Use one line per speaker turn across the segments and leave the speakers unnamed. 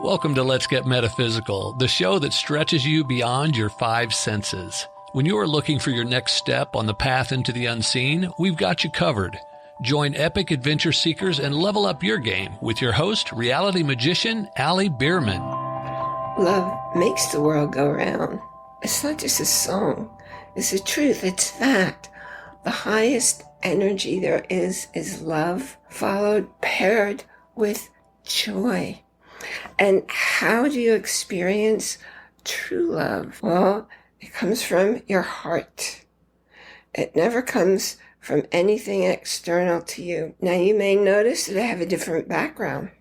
Welcome to Let's Get Metaphysical, the show that stretches you beyond your five senses. When you are looking for your next step on the path into the unseen, we've got you covered. Join epic adventure seekers and level up your game with your host, reality magician Bierman.
Love makes the world go round. It's not just a song. It's a truth. It's fact. The highest energy there is love, paired with joy. And how do you experience true love? Well, it comes from your heart. It never comes from anything external to you. Now, you may notice that I have a different background,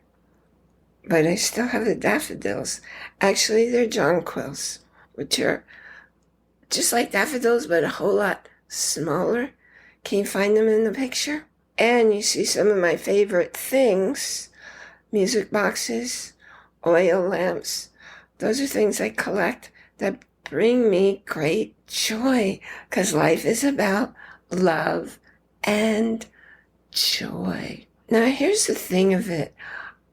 but I still have the daffodils. Actually, they're jonquils, which are just like daffodils, but a whole lot smaller. Can you find them in the picture? And you see some of my favorite things, music boxes, oil lamps. Those are things I collect that bring me great joy, because life is about love and joy. Now, here's the thing of it.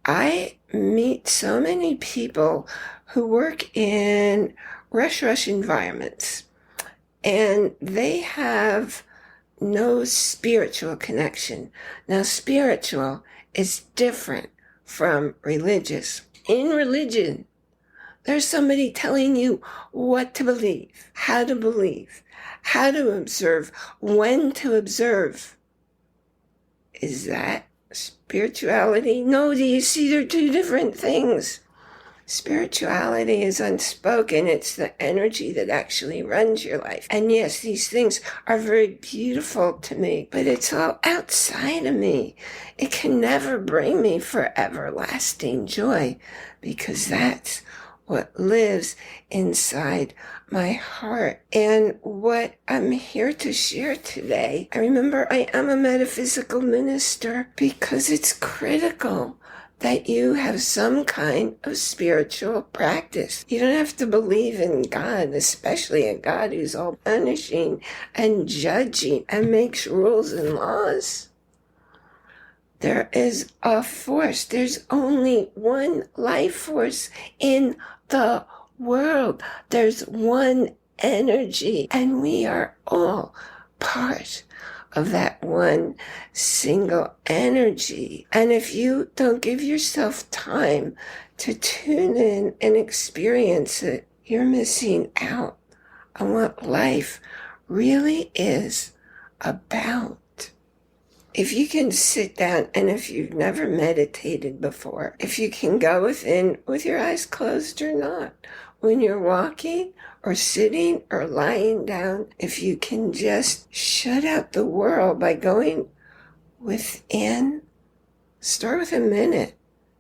I meet so many people who work in rush environments, and they have no spiritual connection. Now, spiritual is different from religious. In religion, there's somebody telling you what to believe, how to observe, when to observe. Is that spirituality? No, do you see they're two different things? Spirituality is unspoken. It's the energy that actually runs your life. And yes, these things are very beautiful to me, but it's all outside of me. It can never bring me for everlasting joy, because that's what lives inside my heart. And what I'm here to share today, I remember I am a metaphysical minister because it's critical that you have some kind of spiritual practice. You don't have to believe in God, especially a God who's all punishing and judging and makes rules and laws. There is a force. There's only one life force in the world. There's one energy, and we are all part of that one single energy. And if you don't give yourself time to tune in and experience it, you're missing out on what life really is about. If you can sit down, and if you've never meditated before, if you can go within with your eyes closed or not, when you're walking or sitting or lying down, if you can just shut out the world by going within, start with a minute,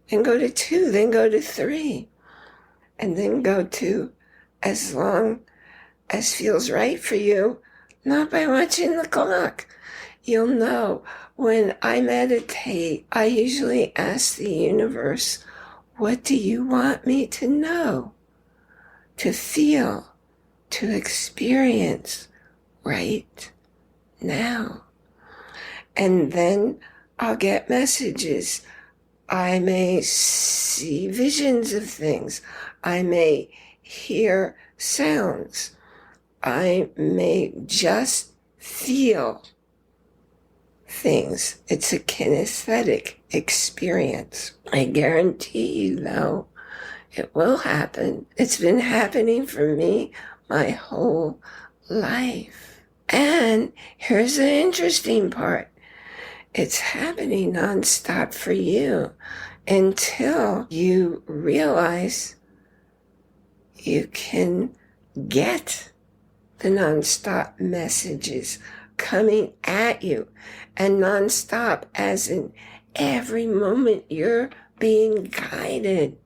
then go to 2, then go to 3, and then go to as long as feels right for you, not by watching the clock. You'll know. When I meditate, I usually ask the universe, what do you want me to know, to feel, to experience right now? And then I'll get messages. I may see visions of things. I may hear sounds. I may just feel things. It's a kinesthetic experience. I guarantee you, though, it will happen. It's been happening for me my whole life. And here's the interesting part. It's happening nonstop for you until you realize you can get the nonstop messages coming at you. And nonstop as in every moment you're being guided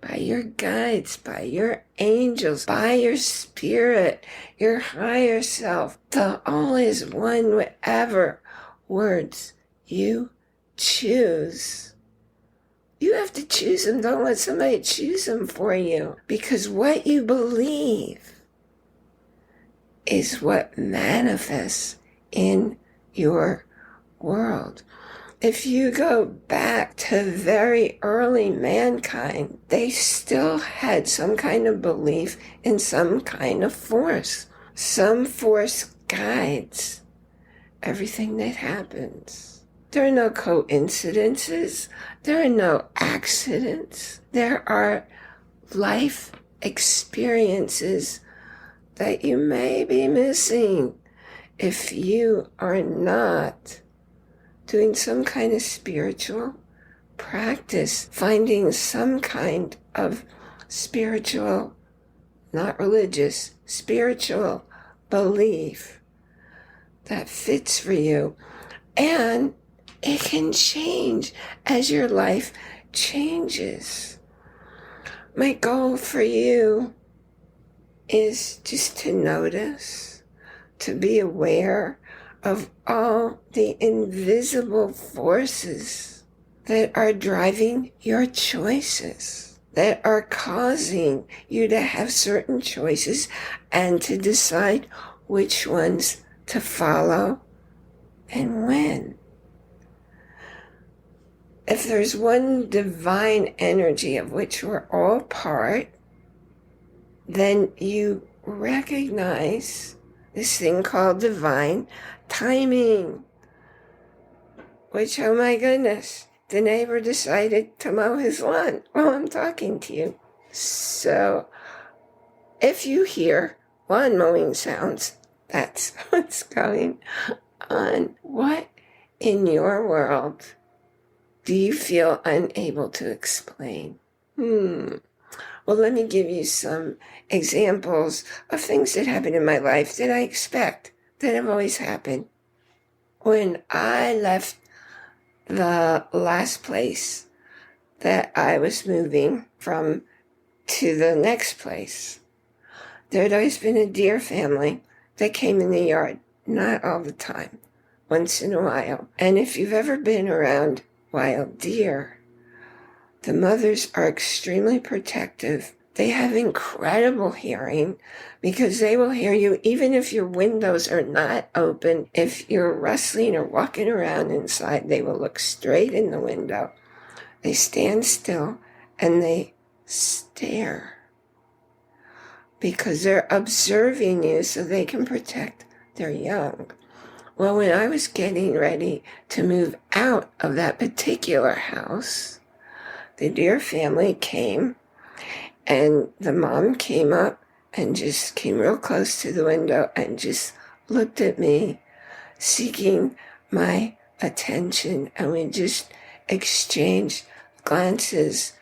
by your guides, by your angels, by your spirit, your higher self. The all is one, whatever words you choose. You have to choose them. Don't let somebody choose them for you, because what you believe is what manifests in your world. If you go back to very early mankind, they still had some kind of belief in some kind of force. Some force guides everything that happens. There are no coincidences. There are no accidents. There are life experiences that you may be missing if you are not doing some kind of spiritual practice, finding some kind of spiritual, not religious, spiritual belief that fits for you. And it can change as your life changes. My goal for you is just to notice, to be aware of all the invisible forces that are driving your choices, that are causing you to have certain choices and to decide which ones to follow and when. If there's one divine energy of which we're all part, then you recognize this thing called divine timing, which, oh my goodness, the neighbor decided to mow his lawn while I'm talking to you. So if you hear lawn mowing sounds, that's what's going on. What in your world do you feel unable to explain? Well, let me give you some examples of things that happen in my life that I expect, that have always happened. When I left the last place that I was moving from to the next place, there had always been a deer family that came in the yard, not all the time, once in a while. And if you've ever been around wild deer, the mothers are extremely protective. They have incredible hearing because they will hear you even if your windows are not open. If you're rustling or walking around inside, they will look straight in the window. They stand still and they stare because they're observing you so they can protect their young. Well, when I was getting ready to move out of that particular house, the deer family came, and the mom came up and just came real close to the window and just looked at me, seeking my attention. And we just exchanged glances.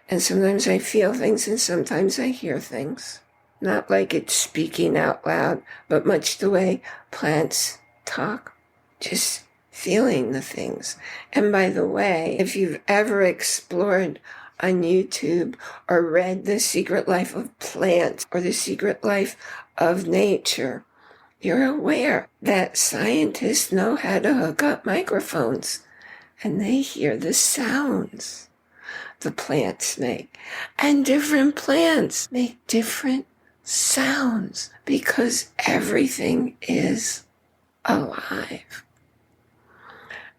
And sometimes I feel things and sometimes I hear things. Not like it's speaking out loud, but much the way plants talk, just feeling the things. And by the way, if you've ever explored on YouTube or read The Secret Life of Plants or The Secret Life of Nature, you're aware that scientists know how to hook up microphones and they hear the sounds the plants make. And different plants make different sounds because everything is alive.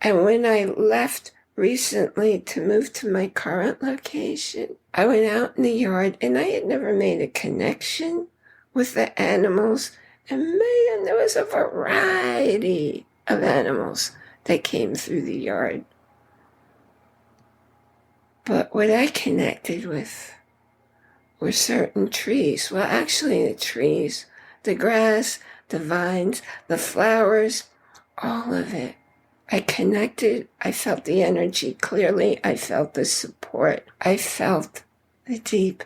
And when I left recently to move to my current location, I went out in the yard and I had never made a connection with the animals. And man, there was a variety of animals that came through the yard. But what I connected with were certain trees. Well, actually the trees, the grass, the vines, the flowers, all of it. I connected. I felt the energy clearly. I felt the support. I felt the deep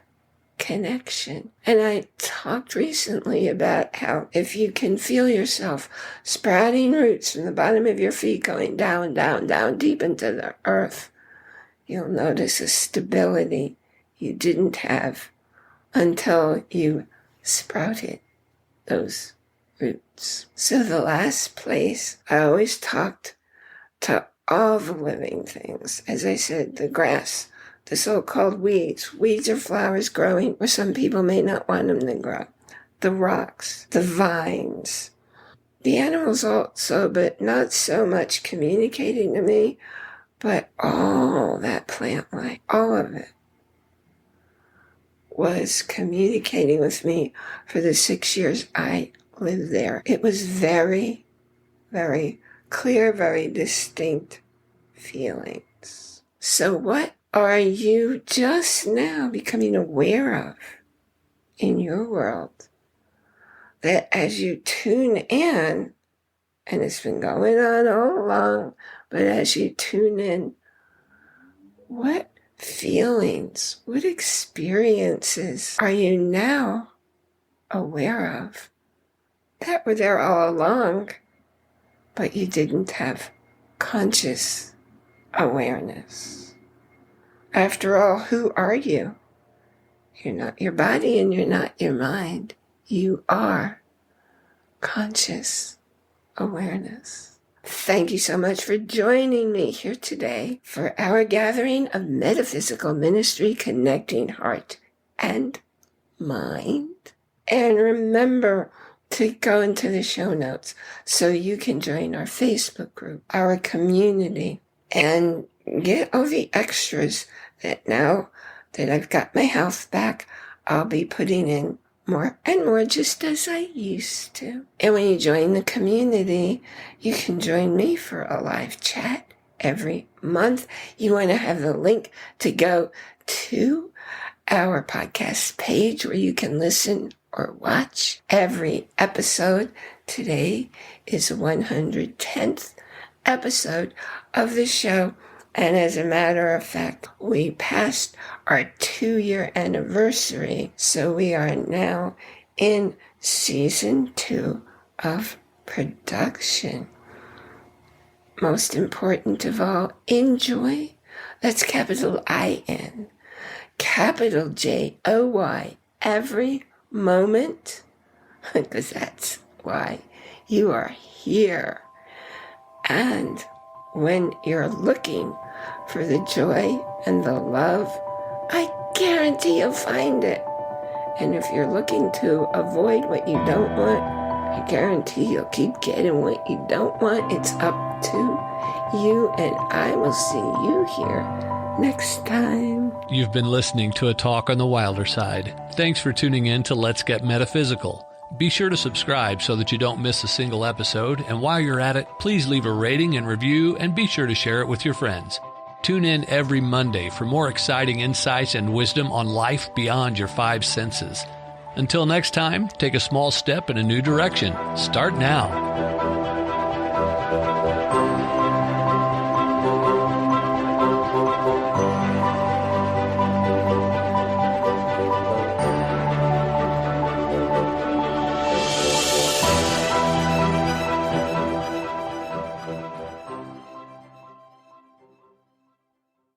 connection. And I talked recently about how if you can feel yourself sprouting roots from the bottom of your feet going down, down, down, deep into the earth, you'll notice a stability you didn't have until you sprouted those roots. So the last place, I always talked to all the living things. As I said, the grass, the so-called weeds. Weeds are flowers growing where some people may not want them to grow. The rocks, the vines. The animals also, but not so much communicating to me, But all that plant life, all of it, was communicating with me for the 6 years I lived there. It was very, very clear, very distinct feelings. So what are you just now becoming aware of in your world that as you tune in, and it's been going on all along, but as you tune in, what feelings, what experiences are you now aware of that were there all along, but you didn't have conscious awareness? After all, who are you? You're not your body and you're not your mind. You are conscious awareness. Thank you so much for joining me here today for our gathering of metaphysical ministry connecting heart and mind. And remember to go into the show notes so you can join our Facebook group, our community, and get all the extras that now that I've got my health back, I'll be putting in more and more, just as I used to. And when you join the community, you can join me for a live chat every month. You want to have the link to go to our podcast page where you can listen or watch every episode. Today is the 110th episode of the show. And as a matter of fact, we passed our 2-year anniversary. So we are now in season 2 of production. Most important of all, enjoy. That's capital I-N, capital J-O-Y, every moment, because that's why you are here. And when you're looking for the joy and the love, I guarantee you'll find it. And if you're looking to avoid what you don't want, I guarantee you'll keep getting what you don't want. It's up to you, and I will see you here next time.
You've been listening to a talk on the wilder side. Thanks for tuning in to Let's Get Metaphysical. Be sure to subscribe so that you don't miss a single episode, and while you're at it, please leave a rating and review, and be sure to share it with your friends. Tune in every Monday for more exciting insights and wisdom on life beyond your 5 senses. Until next time, take a small step in a new direction. Start now.